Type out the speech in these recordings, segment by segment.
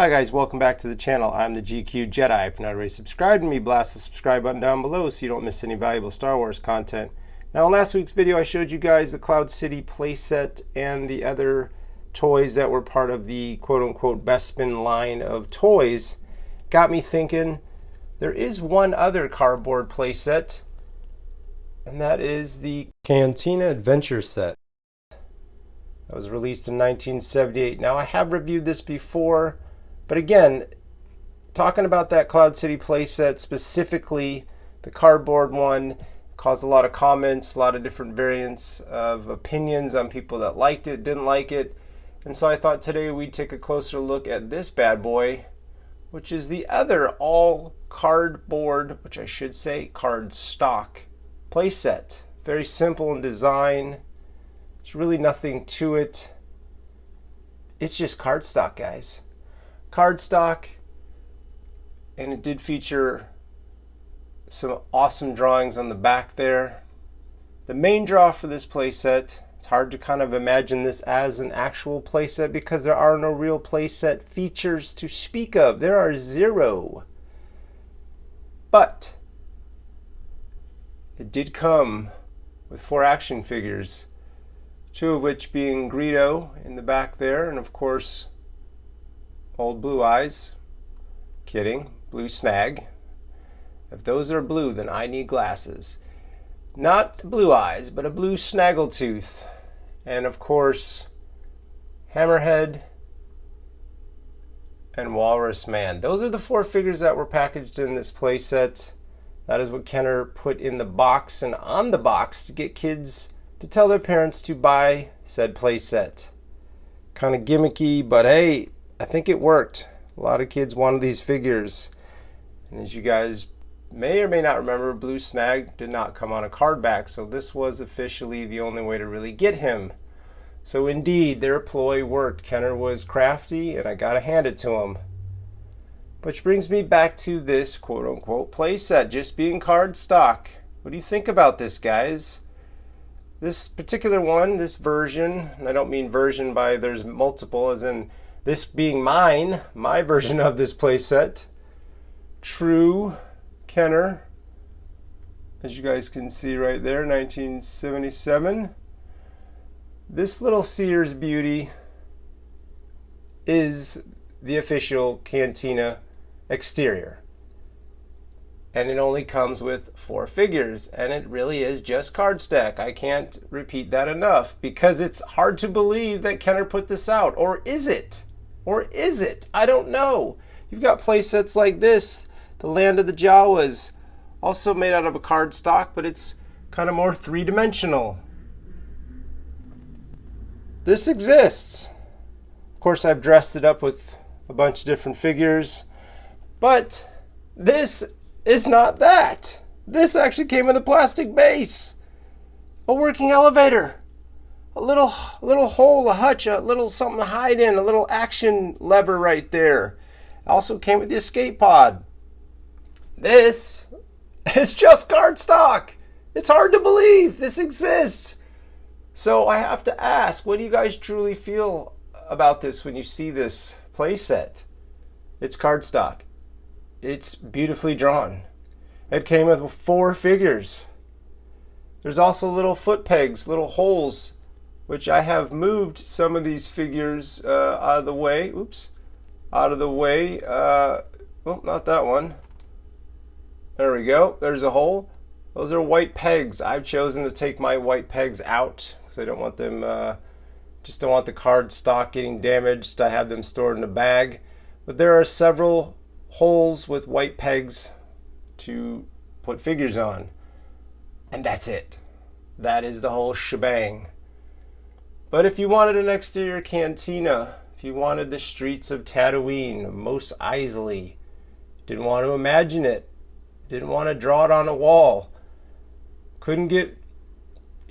Hi guys, welcome back to the channel. I'm the GQ Jedi. If you're not already subscribed to me, blast the subscribe button down below so you don't miss any valuable Star Wars content. Now in last week's video I showed you guys the Cloud City playset and the other toys that were part of the quote-unquote Bespin line of toys. Got me thinking, there is one other cardboard playset, and that is the Cantina Adventure Set. That was released in 1978. Now I have reviewed this before, but again, talking about that Cloud City playset, specifically the cardboard one, caused a lot of comments, a lot of different variants of opinions on people that liked it, didn't like it. And so I thought today we'd take a closer look at this bad boy, which is the other all cardboard, which I should say card stock playset. Very simple in design. There's really nothing to it. It's just cardstock, guys. Cardstock, and it did feature some awesome drawings on the back there. The main draw for this playset, it's hard to kind of imagine this as an actual playset because there are no real playset features to speak of. There are zero. But it did come with 4 action figures, 2 of which being Greedo in the back there, and of course old Blue Eyes. Kidding, Blue Snag. If those are blue, then I need glasses. Not Blue Eyes, but a blue Snaggletooth. And of course, Hammerhead and Walrus Man. Those are the 4 figures that were packaged in this playset. That is what Kenner put in the box and on the box to get kids to tell their parents to buy said playset. Kind of gimmicky, but hey, I think it worked. A lot of kids wanted these figures. And as you guys may or may not remember, Blue Snag did not come on a card back, so this was officially the only way to really get him. So indeed, their ploy worked. Kenner was crafty, and I gotta hand it to him. Which brings me back to this quote-unquote playset, just being card stock. What do you think about this, guys? This particular one, this version, and I don't mean version by there's multiple, as in this being my version of this playset. True Kenner, as you guys can see right there, 1977. This little Sears beauty is the official Cantina exterior. And it only comes with 4 figures, and it really is just card stack. I can't repeat that enough because it's hard to believe that Kenner put this out. Or is it? Or is it? I don't know. You've got playsets like this, the Land of the Jawas, also made out of a card stock, but it's kind of more 3-dimensional. This exists. Of course, I've dressed it up with a bunch of different figures, but this is not that. This actually came with a plastic base, a working elevator, a little hole, a hutch, a little something to hide in, a little action lever right there. Also came with the escape pod. This is just cardstock. It's hard to believe this exists. So I have to ask, what do you guys truly feel about this when you see this playset? It's cardstock. It's beautifully drawn. It came with 4 figures. There's also little foot pegs, little holes, which I have moved some of these figures out of the way. Oops. Out of the way. Well, not that one. There we go. There's a hole. Those are white pegs. I've chosen to take my white pegs out because I don't want them, just don't want the card stock getting damaged. I have them stored in a bag. But there are several holes with white pegs to put figures on. And that's it. That is the whole shebang. But if you wanted an exterior Cantina, if you wanted the streets of Tatooine, Mos Eisley, didn't want to imagine it, didn't want to draw it on a wall, couldn't get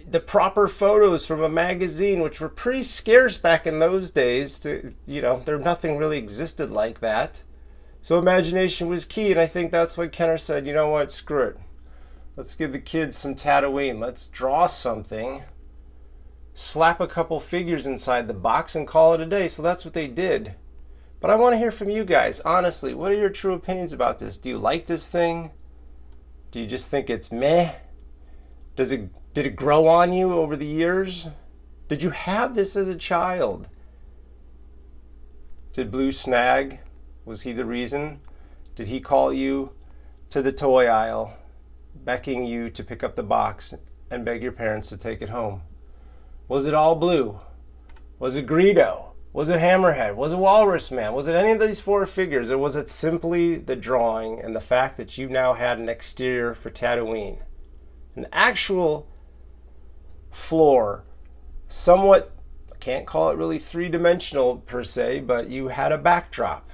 the proper photos from a magazine, which were pretty scarce back in those days, there nothing really existed like that. So imagination was key, and I think that's what Kenner said, you know what, screw it. Let's give the kids some Tatooine. Let's draw something slap a couple figures inside the box and call it a day. So that's what they did. But I want to hear from you guys. Honestly, what are your true opinions about this? Do you like this thing? Do you just think it's meh? Did it grow on you over the years? Did you have this as a child? Did Blue snag? Was he the reason? Did he call you to the toy aisle, begging you to pick up the box and beg your parents to take it home? Was it all blue? Was it Greedo? Was it Hammerhead? Was it Walrus Man? Was it any of these four figures? Or was it simply the drawing and the fact that you now had an exterior for Tatooine? An actual floor, somewhat, I can't call it really three-dimensional per se, but you had a backdrop.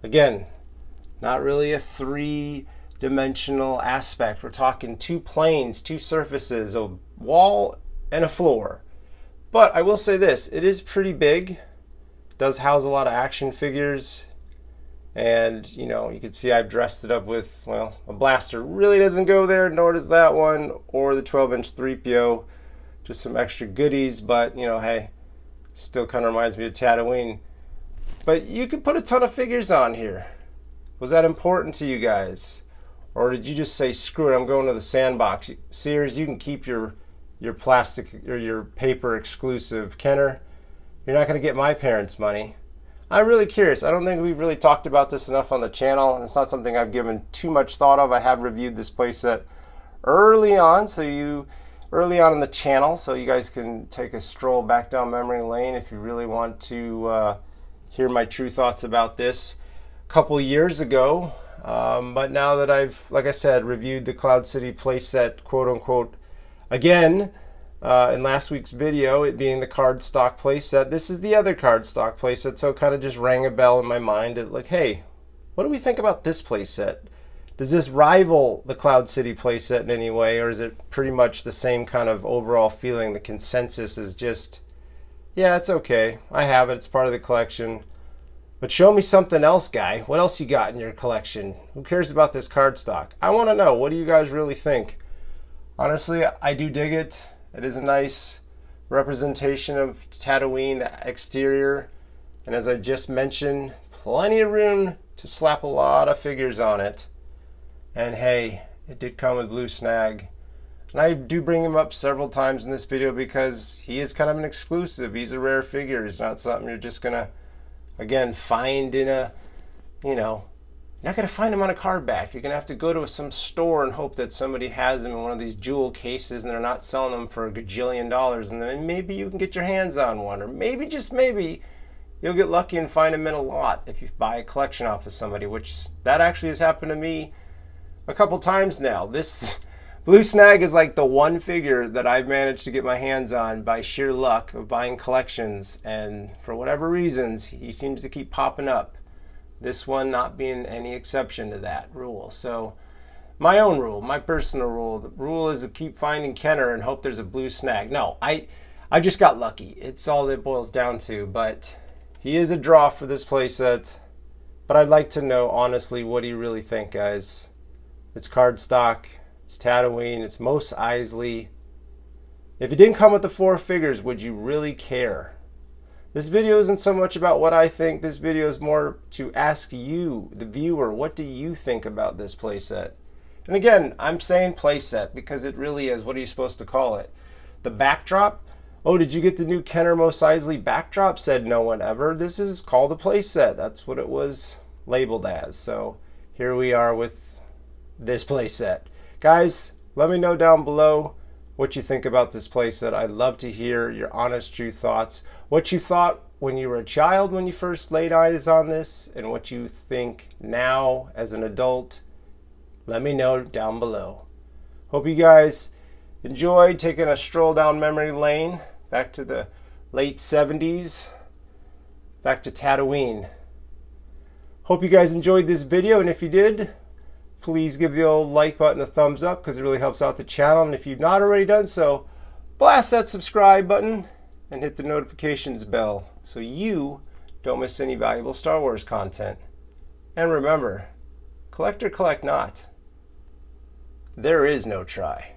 Again, not really a three-dimensional aspect. We're talking two planes, two surfaces, a wall and a floor. But I will say this, it is pretty big. It does house a lot of action figures. And, you know, you can see I've dressed it up with, well, a blaster really doesn't go there, nor does that one, or the 12-inch 3PO. Just some extra goodies, but, you know, hey, still kind of reminds me of Tatooine. But you could put a ton of figures on here. Was that important to you guys? Or did you just say, screw it, I'm going to the sandbox? Sears, you can keep your plastic or your paper exclusive. Kenner, you're not going to get my parents' money. I'm really curious. I don't think we've really talked about this enough on the channel, and it's not something I've given too much thought of. I have reviewed this playset early on in the channel, so you guys can take a stroll back down memory lane if you really want to hear my true thoughts about this a couple years ago. But now that I've, like I said, reviewed the Cloud City playset, quote unquote, again, in last week's video, it being the cardstock playset, this is the other cardstock playset, so it kind of just rang a bell in my mind that, like, hey, what do we think about this playset? Does this rival the Cloud City playset in any way, or is it pretty much the same kind of overall feeling? The consensus is just, yeah, it's okay. I have it. It's part of the collection. But show me something else, guy. What else you got in your collection? Who cares about this cardstock? I want to know. What do you guys really think? Honestly, I do dig it. It is a nice representation of Tatooine, the exterior. And as I just mentioned, plenty of room to slap a lot of figures on it. And hey, it did come with Blue Snag. And I do bring him up several times in this video because he is kind of an exclusive. He's a rare figure. He's not something you're just going to, again, find in a, you know, you're not going to find him on a card back. You're going to have to go to some store and hope that somebody has him in one of these jewel cases and they're not selling them for a gajillion dollars. And then maybe you can get your hands on one. Or maybe, just maybe, you'll get lucky and find him in a lot if you buy a collection off of somebody, which that actually has happened to me a couple times now. This Blue Snag is like the one figure that I've managed to get my hands on by sheer luck of buying collections. And for whatever reasons, he seems to keep popping up. This one not being any exception to that rule. So my own rule, my personal rule, the rule is to keep finding Kenner and hope there's a Blue Snag. No, I just got lucky. It's all it boils down to. But he is a draw for this playset. But I'd like to know, honestly, what do you really think, guys? It's cardstock. It's Tatooine. It's Mos Eisley. If it didn't come with the four figures, would you really care? This video isn't so much about what I think. This video is more to ask you, the viewer, what do you think about this playset? And again, I'm saying playset because it really is. What are you supposed to call it? The backdrop? Oh, did you get the new Kenner Mos Eisley backdrop? Said no one ever. This is called a playset. That's what it was labeled as. So here we are with this playset. Guys, let me know down below what you think about this playset. I'd love to hear your honest, true thoughts. What you thought when you were a child when you first laid eyes on this, and what you think now as an adult. Let me know down below. Hope you guys enjoyed taking a stroll down memory lane, back to the late 70s, back to Tatooine. Hope you guys enjoyed this video, and if you did, please give the old like button a thumbs up because it really helps out the channel. And if you've not already done so, blast that subscribe button and hit the notifications bell so you don't miss any valuable Star Wars content. And remember, collect or collect not. There is no try.